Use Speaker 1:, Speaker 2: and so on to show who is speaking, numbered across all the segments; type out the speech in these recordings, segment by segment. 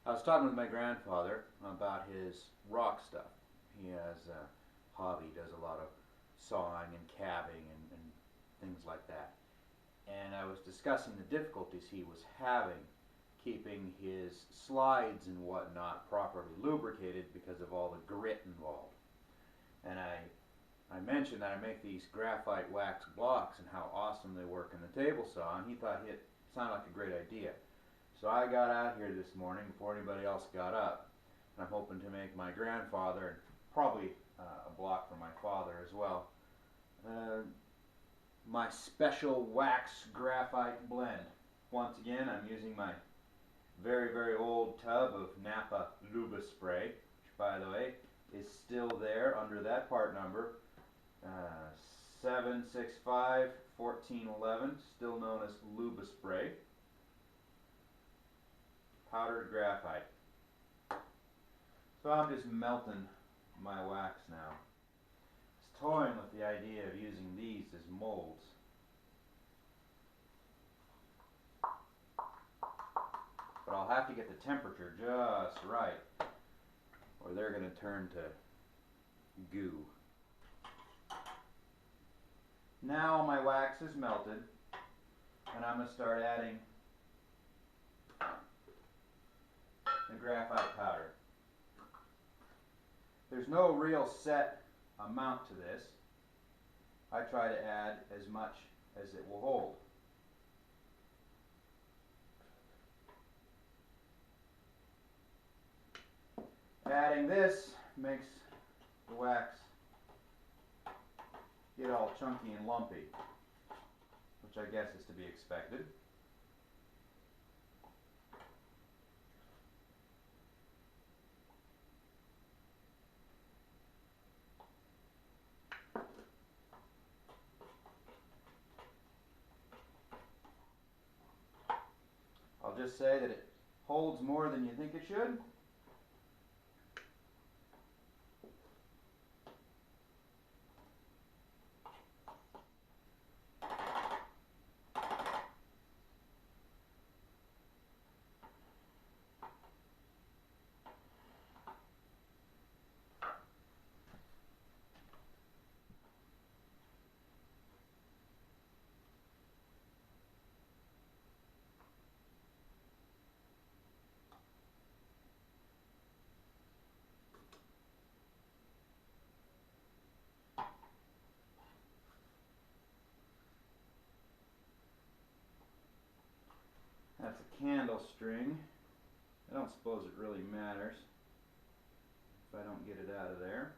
Speaker 1: I was talking with my grandfather about his rock stuff. He has a hobby, does a lot of sawing and cabbing and things like that. And I was discussing the difficulties he was having keeping his slides and whatnot properly lubricated because of all the grit involved. And I mentioned that I make these graphite wax blocks and how awesome they work in the table saw, and he thought it sounded like a great idea. So I got out here this morning before anybody else got up, and I'm hoping to make my grandfather, and probably a block for my father as well, my special wax graphite blend. Once again, I'm using my very, very old tub of Napa Luba spray, which, by the way, is still there under that part number, 765 1411, still known as Luba spray. Powdered graphite. So I'm just melting my wax now. I was toying with the idea of using these as molds. But I'll have to get the temperature just right, or they're going to turn to goo. Now my wax is melted, and I'm going to start adding the graphite powder. There's no real set amount to this. I try to add as much as it will hold. Adding this makes the wax get all chunky and lumpy, which I guess is to be expected. I'll just say that it holds more than you think it should. That's a candle string. I don't suppose it really matters if I don't get it out of there.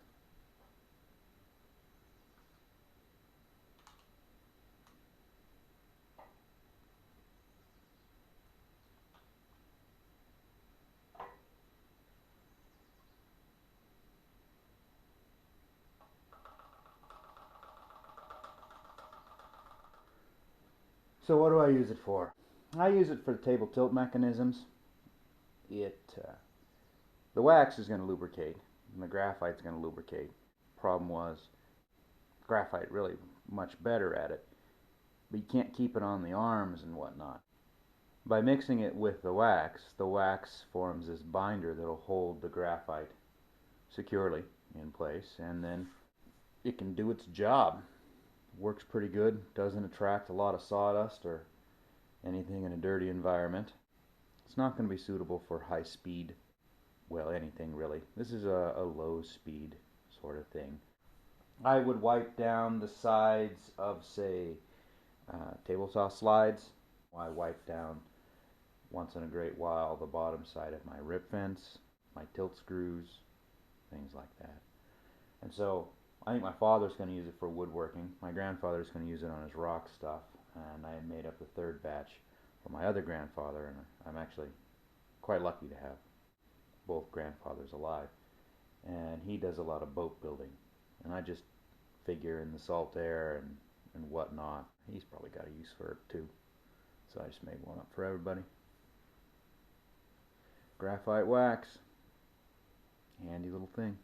Speaker 1: So what do I use it for? I use it for the table tilt mechanisms. The wax is going to lubricate, and the graphite's going to lubricate. Problem was, graphite really much better at it, but you can't keep it on the arms and whatnot. By mixing it with the wax forms this binder that'll hold the graphite securely in place, and then it can do its job. Works pretty good, doesn't attract a lot of sawdust or anything in a dirty environment. It's not going to be suitable for high speed, well, anything really. This is a low speed sort of thing. I would wipe down the sides of, say, table saw slides. I wipe down once in a great while the bottom side of my rip fence, my tilt screws, things like that. And so I think my father's going to use it for woodworking. My grandfather's going to use it on his rock stuff. And I made up the third batch for my other grandfather, and I'm actually quite lucky to have both grandfathers alive. And he does a lot of boat building. And I just figure in the salt air and whatnot, he's probably got a use for it too. So I just made one up for everybody. Graphite wax. Handy little thing.